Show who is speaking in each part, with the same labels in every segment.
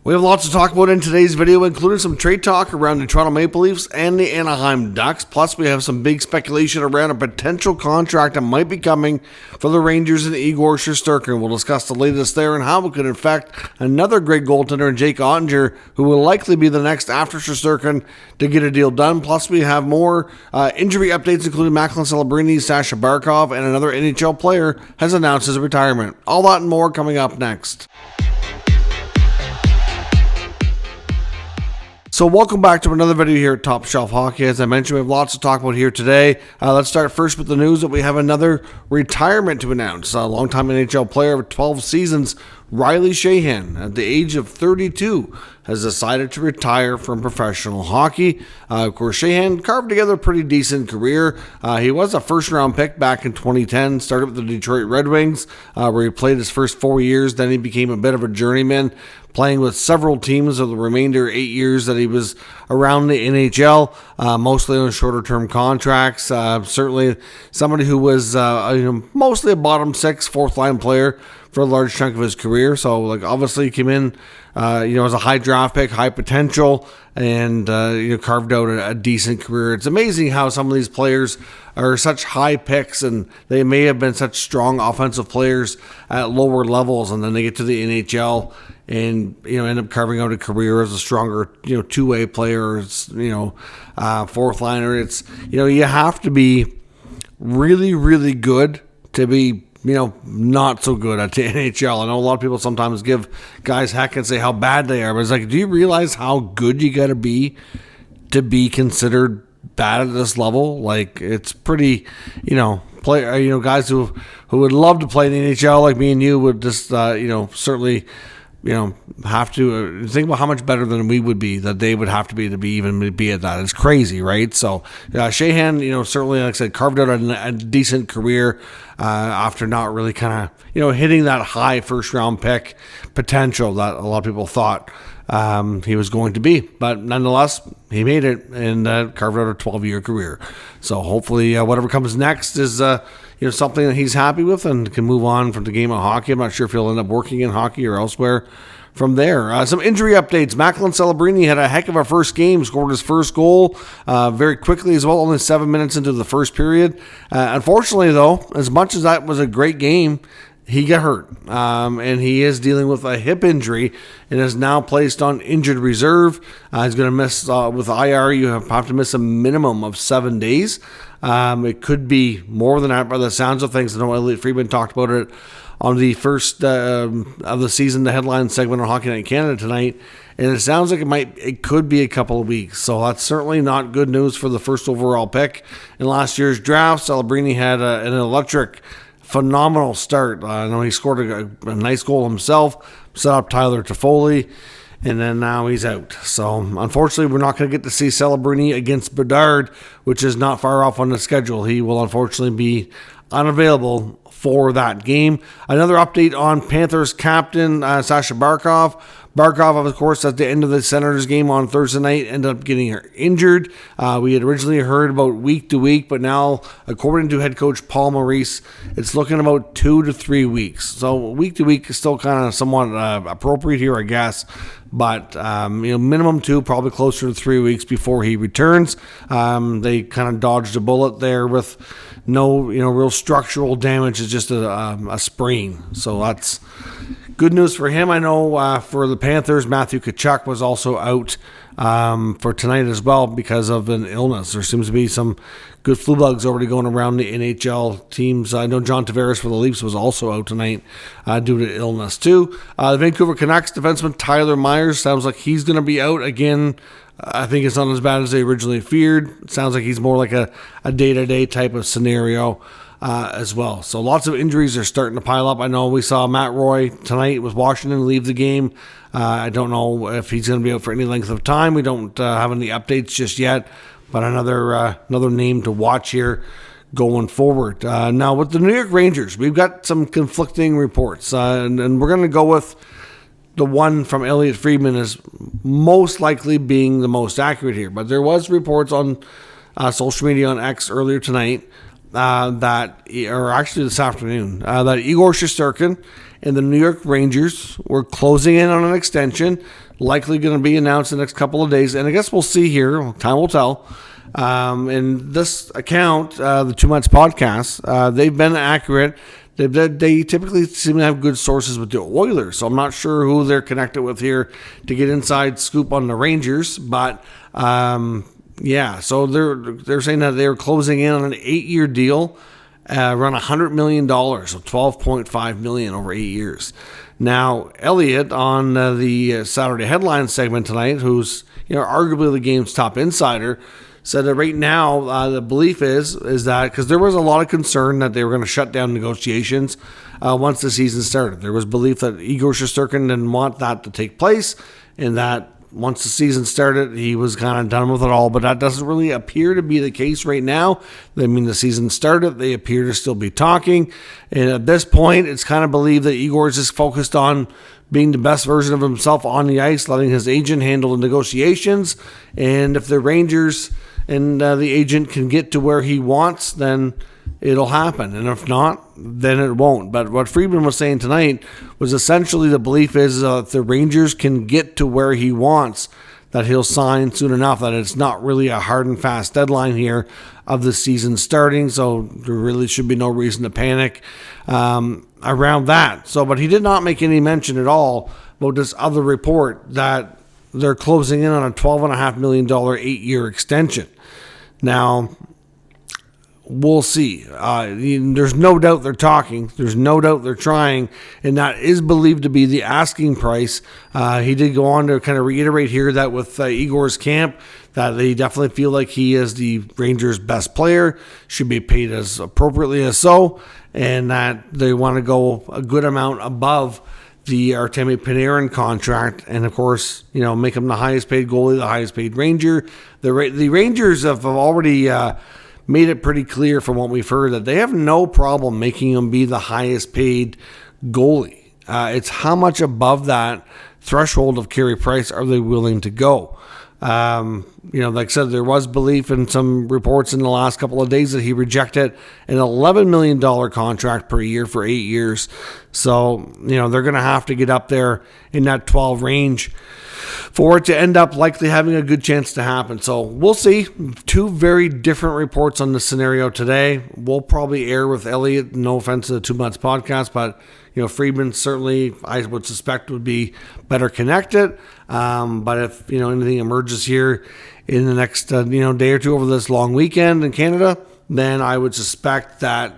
Speaker 1: We have lots to talk about in today's video, including some trade talk around the Toronto Maple Leafs and the Anaheim Ducks. Plus, we have some big speculation around a potential contract that might be coming for the Rangers and Igor Shesterkin. We'll discuss the latest there and how it could affect another great goaltender in Jake Oettinger, who will likely be the next after Shesterkin to get a deal done. Plus, we have more injury updates, including Rumours Celebrini, Sasha Barkov, and another NHL player has announced his retirement. All that and more coming up next. So welcome back to another video here at Top Shelf Hockey. As I mentioned, we have lots to talk about here today. Let's start first with the news that we have another retirement to announce. A longtime NHL player of 12 seasons, Riley Sheahan, at the age of 32, has decided to retire from professional hockey. Of course, Sheahan carved together a pretty decent career. He was a first-round pick back in 2010, started with the Detroit Red Wings, where he played his first 4 years. Then he became a bit of a journeyman, playing with several teams of the remainder 8 years that he was around the NHL, mostly on shorter-term contracts. Certainly somebody who was mostly a bottom six, fourth-line player for a large chunk of his career. So, obviously he came in, as a high draft pick, high potential, and carved out a decent career. It's amazing how some of these players are such high picks, and they may have been such strong offensive players at lower levels, and then they get to the NHL and end up carving out a career as a stronger two-way player, fourth liner. It's you have to be really, really good to be not so good at the NHL. I know a lot of people sometimes give guys heck and say how bad they are, but it's like, do you realize how good you got to be considered bad at this level? Like, it's pretty, guys who would love to play in the NHL, like me and you, would just, certainly, have to think about how much better than we would be, that they would have to be even be at that. It's crazy, right? So, Sheahan, certainly, like I said, carved out a decent career after not really kind of, hitting that high first-round pick potential that a lot of people thought he was going to be. But nonetheless, he made it and carved out a 12-year career. So hopefully whatever comes next is something that he's happy with and can move on from the game of hockey. I'm not sure if he'll end up working in hockey or elsewhere from there. Some injury updates. Rumours Celebrini had a heck of a first game, scored his first goal very quickly as well, only 7 minutes into the first period. Unfortunately, though, as much as that was a great game, he got hurt, and he is dealing with a hip injury and is now placed on injured reserve. He's going to miss, with IR, you have to miss a minimum of 7 days. It could be more than that by the sounds of things. I know Elliot Friedman talked about it on the first of the season, the headline segment on Hockey Night in Canada tonight, and it sounds like it could be a couple of weeks. So that's certainly not good news for the first overall pick in last year's draft. Celebrini had an electric, phenomenal start. I know he scored a nice goal himself, set up Tyler Toffoli, and then now he's out. So unfortunately, we're not going to get to see Celebrini against Bedard, which is not far off on the schedule. He will unfortunately be unavailable for that game. Another update on Panthers captain Sasha Barkov. Barkov, of course, at the end of the Senators game on Thursday night, ended up getting injured. We had originally heard about week to week, but now, according to head coach Paul Maurice, it's looking about 2 to 3 weeks. So week to week is still kind of somewhat appropriate here, I guess. But, minimum 2, probably closer to 3 weeks before he returns. They kind of dodged a bullet there with no, real structural damage. It's just a sprain. So that's good news for him. I know for the Panthers, Matthew Tkachuk was also out for tonight as well because of an illness. There seems to be some good flu bugs already going around the NHL teams. I know John Tavares for the Leafs was also out tonight due to illness too. The Vancouver Canucks defenseman Tyler Myers sounds like he's going to be out again. I think it's not as bad as they originally feared. It sounds like he's more like a day-to-day type of scenario as well. So lots of injuries are starting to pile up. I know we saw Matt Roy tonight with Washington leave the game. I don't know if he's going to be out for any length of time. We don't have any updates just yet, but another name to watch here going forward. Now with the New York Rangers, we've got some conflicting reports, and we're going to go with the one from Elliot Friedman as most likely being the most accurate here. But there was reports on social media on X earlier tonight or actually this afternoon, that Igor Shesterkin and the New York Rangers were closing in on an extension likely going to be announced in the next couple of days. And I guess we'll see here. Time will tell. In this account, the 2 Months podcast, they've been accurate. They typically seem to have good sources with the Oilers, so I'm not sure who they're connected with here to get inside scoop on the Rangers. But so they're saying that they're closing in on an 8-year deal, around $100 million, so $12.5 million over 8 years. Now, Elliott on the Saturday headline segment tonight, who's arguably the game's top insider, said that right now the belief is that because there was a lot of concern that they were going to shut down negotiations once the season started. There was belief that Igor Shesterkin didn't want that to take place, and that once the season started, he was kind of done with it all. But that doesn't really appear to be the case right now. I mean, the season started. They appear to still be talking. And at this point, it's kind of believed that Igor is just focused on being the best version of himself on the ice, letting his agent handle the negotiations. And if the Rangers and the agent can get to where he wants, then it'll happen. And if not, then it won't. But what Friedman was saying tonight was essentially the belief is if the Rangers can get to where he wants, that he'll sign soon enough, that it's not really a hard and fast deadline here of the season starting. So there really should be no reason to panic around that. But he did not make any mention at all about this other report that they're closing in on a $12.5 million 8-year extension. Now, we'll see. There's no doubt they're talking. There's no doubt they're trying, and that is believed to be the asking price. He did go on to kind of reiterate here that with Igor's camp, that they definitely feel like he is the Rangers' best player, should be paid as appropriately as so, and that they want to go a good amount above the Artemi Panarin contract, and of course, make him the highest paid goalie, the highest paid Ranger. The Rangers have already made it pretty clear from what we've heard that they have no problem making him be the highest paid goalie. It's how much above that threshold of carry price are they willing to go. Like I said, there was belief in some reports in the last couple of days that he rejected an $11 million contract per year for 8 years. So, they're going to have to get up there in that 12 range for it to end up likely having a good chance to happen. So we'll see. 2 very different reports on the scenario today. We'll probably air with Elliott. No offense to the 2 Months podcast, but Friedman certainly, I would suspect, would be better connected. But if anything emerges here in the next day or two over this long weekend in Canada, then I would suspect that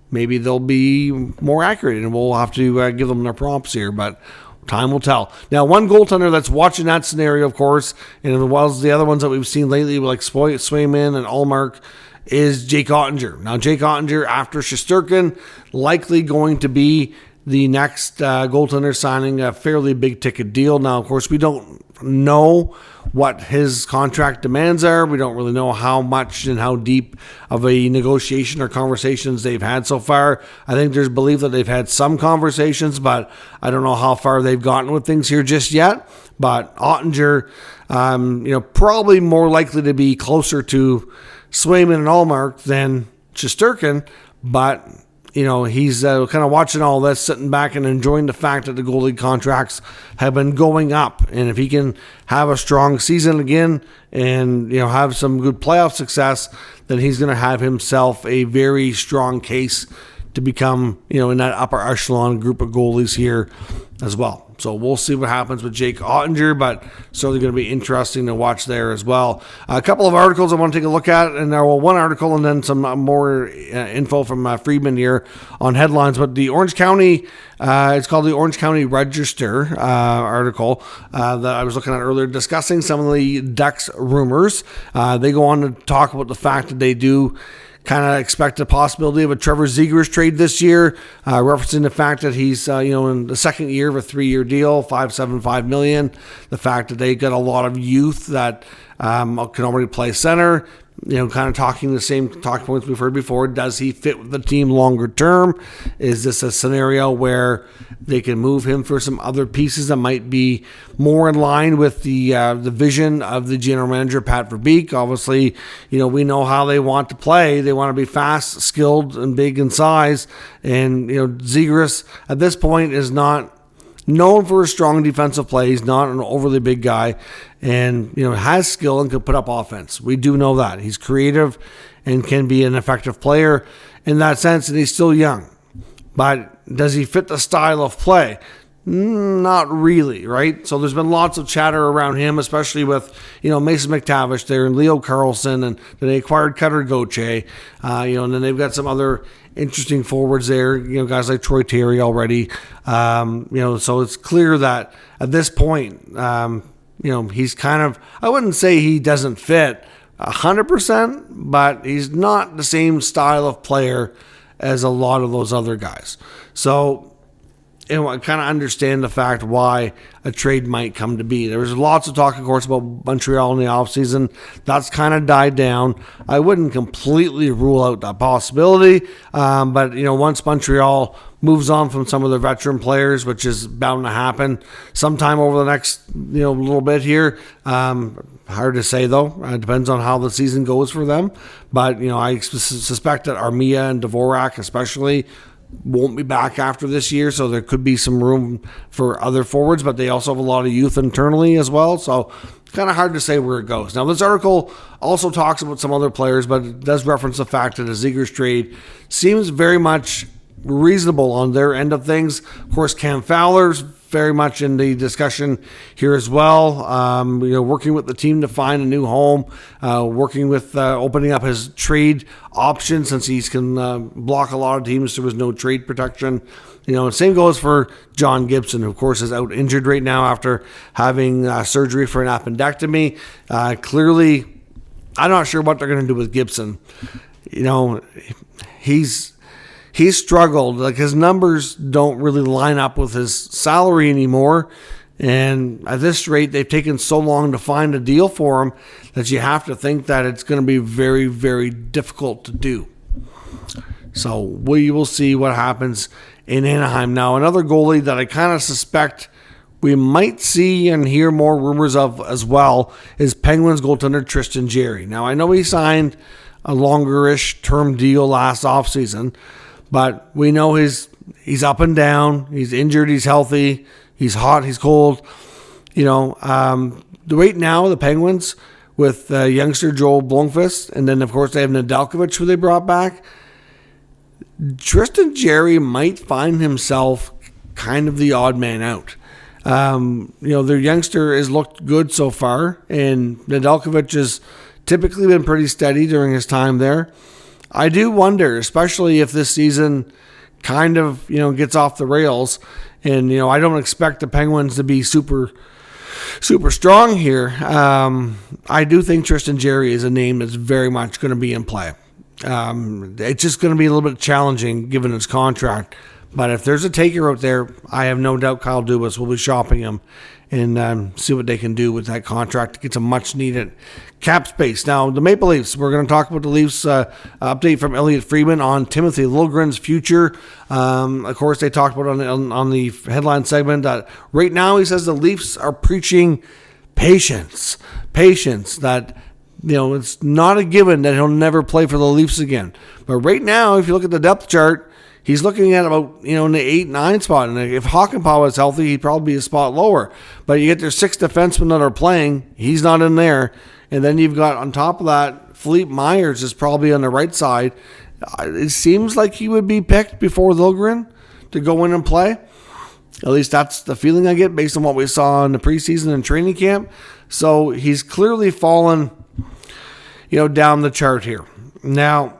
Speaker 1: maybe they'll be more accurate, and we'll have to give them their prompts here. But time will tell. Now, one goaltender that's watching that scenario, of course, and as well as the other ones that we've seen lately, like Swayman and Ullmark, is Jake Ottinger. Now, Jake Ottinger, after Shesterkin, likely going to be the next goaltender signing a fairly big ticket deal. Now, of course, we don't know what his contract demands are. We don't really know how much and how deep of a negotiation or conversations they've had so far. I think there's belief that they've had some conversations, but I don't know how far they've gotten with things here just yet. But Ottinger, probably more likely to be closer to Swayman and Ullmark than Shesterkin, but he's kind of watching all this, sitting back and enjoying the fact that the goalie contracts have been going up. And if he can have a strong season again and, have some good playoff success, then he's going to have himself a very strong case to become, in that upper echelon group of goalies here as well. So we'll see what happens with Jake Ottinger, but certainly going to be interesting to watch there as well. A couple of articles I want to take a look at, and one article and then some more info from Friedman here on headlines. But the Orange County, it's called the Orange County Register article that I was looking at earlier, discussing some of the Ducks rumors. They go on to talk about the fact that they do kind of expect the possibility of a Trevor Zegras trade this year, referencing the fact that he's, in the second year of a 3-year deal, $575 million. The fact that they got a lot of youth that can already play center. Kind of talking the same talk points we've heard before. Does he fit with the team longer term? Is this a scenario where they can move him for some other pieces that might be more in line with the vision of the general manager, Pat Verbeek? Obviously, we know how they want to play. They want to be fast, skilled, and big in size. And, Zegras at this point is not known for a strong defensive play. He's not an overly big guy, and has skill and can put up offense. We do know that he's creative and can be an effective player in that sense, and he's still young. But does he fit the style of play? Not really, right? So there's been lots of chatter around him, especially with, Mason McTavish there and Leo Carlson, and then they acquired Cutter Gauthier, and then they've got some other interesting forwards there, guys like Troy Terry already, so it's clear that at this point, he's kind of, I wouldn't say he doesn't fit 100%, but he's not the same style of player as a lot of those other guys. So, I kind of understand the fact why a trade might come to be. There was lots of talk, of course, about Montreal in the offseason. That's kind of died down. I wouldn't completely rule out that possibility, but, once Montreal moves on from some of their veteran players, which is bound to happen sometime over the next, little bit here. Hard to say, though. It depends on how the season goes for them. But, I suspect that Armia and Dvorak especially won't be back after this year, so there could be some room for other forwards, but they also have a lot of youth internally as well, so kind of hard to say where it goes. Now, this article also talks about some other players, but it does reference the fact that a Zegers trade seems very much reasonable on their end of things. Of course, Cam Fowler's very much in the discussion here as well. Working with the team to find a new home, working with opening up his trade option since he can block a lot of teams. There was no trade protection. Same goes for John Gibson, who of course is out injured right now after having surgery for an appendectomy. Clearly, I'm not sure what they're going to do with Gibson. He's struggled. Like, his numbers don't really line up with his salary anymore. And at this rate, they've taken so long to find a deal for him that you have to think that it's going to be very, very difficult to do. So we will see what happens in Anaheim. Now, another goalie that I kind of suspect we might see and hear more rumors of as well is Penguins goaltender Tristan Jarry. Now, I know he signed a longer-ish term deal last offseason, but we know he's up and down. He's injured. He's healthy. He's hot. He's cold. Right now, the Penguins with youngster Joel Blomqvist, and then, of course, they have Nedeljkovic, who they brought back. Tristan Jarry might find himself kind of the odd man out. Their youngster has looked good so far, and Nedeljkovic has typically been pretty steady during his time there. I do wonder, especially if this season kind of, gets off the rails, and, I don't expect the Penguins to be super, super strong here. I do think Tristan Jarry is a name that's very much going to be in play. It's just going to be a little bit challenging given his contract. But if there's a taker out there, I have no doubt Kyle Dubas will be shopping him and see what they can do with that contract to get some much-needed cap space. Now, the Maple Leafs, we're going to talk about the Leafs update from Elliot Friedman on Timothy Liljegren's future. Of course, they talked about on the headline segment that right now he says the Leafs are preaching patience. Patience, that it's not a given that he'll never play for the Leafs again. But right now, if you look at the depth chart, he's looking at about, in the 8-9 spot. And if Hakanpää was healthy, he'd probably be a spot lower. But you get their 6 defensemen that are playing. He's not in there. And then you've got, on top of that, Philippe Myers is probably on the right side. It seems like he would be picked before Liljegren to go in and play. At least that's the feeling I get based on what we saw in the preseason and training camp. So he's clearly fallen, down the chart here. Now,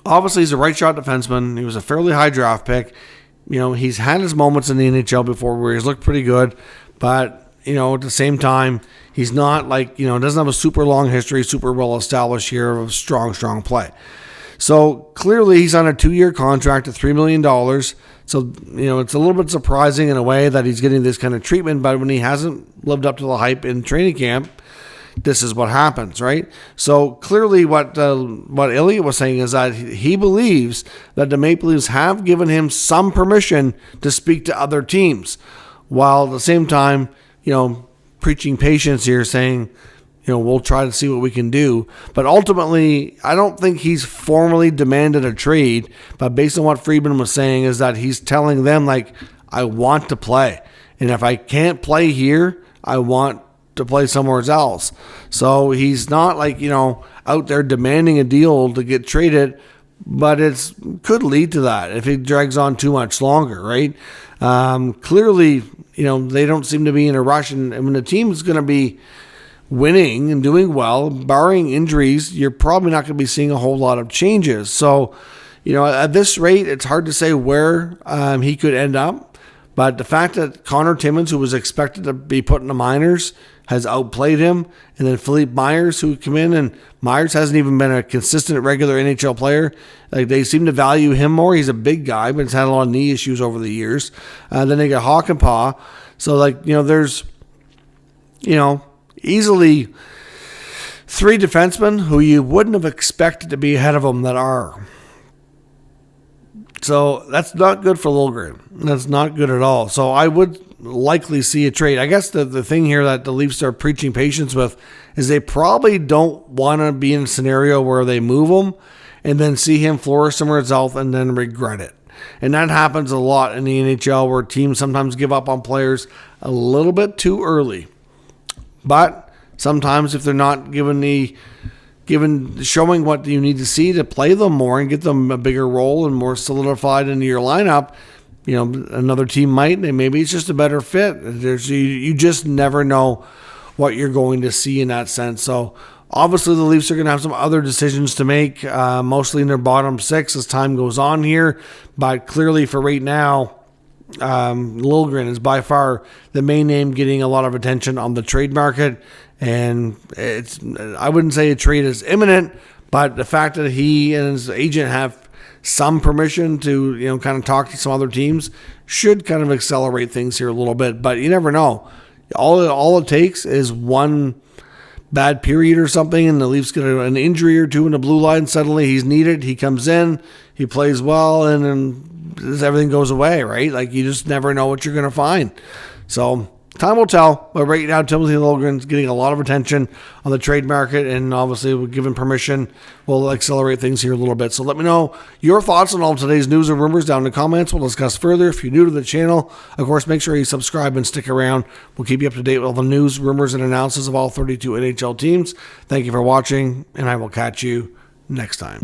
Speaker 1: obviously, he's a right-shot defenseman. He was a fairly high draft pick. He's had his moments in the NHL before where he's looked pretty good. But, at the same time, he's not doesn't have a super long history, super well-established here of strong play. So, clearly, he's on a 2-year contract at $3 million. So, it's a little bit surprising in a way that he's getting this kind of treatment. But when he hasn't lived up to the hype in training camp, this is what happens, right? So clearly what Elliot was saying is that he believes that the Maple Leafs have given him some permission to speak to other teams, while at the same time, preaching patience here, saying, we'll try to see what we can do. But ultimately, I don't think he's formally demanded a trade, but based on what Friedman was saying is that he's telling them, I want to play. And if I can't play here, I want to play somewhere else. So he's not like, out there demanding a deal to get traded, but it could lead to that if it drags on too much longer, right? Clearly, they don't seem to be in a rush. And when the team is going to be winning and doing well, barring injuries, you're probably not going to be seeing a whole lot of changes. So, at this rate, it's hard to say where he could end up. But the fact that Connor Timmins, who was expected to be put in the minors, has outplayed him, and then Philippe Myers, who come in, and Myers hasn't even been a consistent regular NHL player. Like, they seem to value him more. He's a big guy, but he's had a lot of knee issues over the years. Then they got Hakanpää. So, there's, easily 3 defensemen who you wouldn't have expected to be ahead of them that are. So that's not good for Liljegren. That's not good at all. So I would likely see a trade. I guess the thing here that the Leafs are preaching patience with is they probably don't want to be in a scenario where they move him and then see him flourish somewhere else and then regret it. And that happens a lot in the NHL where teams sometimes give up on players a little bit too early. But sometimes if they're not showing what you need to see to play them more and get them a bigger role and more solidified into your lineup, another team might, and maybe it's just a better fit. You just never know what you're going to see in that sense. So obviously the Leafs are going to have some other decisions to make, mostly in their bottom 6 as time goes on here. But clearly for right now, Liljegren is by far the main name getting a lot of attention on the trade market. And I wouldn't say a trade is imminent, but the fact that he and his agent have some permission to, kind of talk to some other teams should kind of accelerate things here a little bit. But you never know. All it takes is one bad period or something, and the Leafs get an injury or two in the blue line. Suddenly he's needed. He comes in, he plays well, and then everything goes away, right? Like, you just never know what you're going to find. So time will tell, but right now Timothy Liljegren's getting a lot of attention on the trade market, and obviously, given permission, we'll accelerate things here a little bit. So let me know your thoughts on all of today's news and rumors down in the comments. We'll discuss further. If you're new to the channel, of course, make sure you subscribe and stick around. We'll keep you up to date with all the news, rumors, and analysis of all 32 NHL teams. Thank you for watching, and I will catch you next time.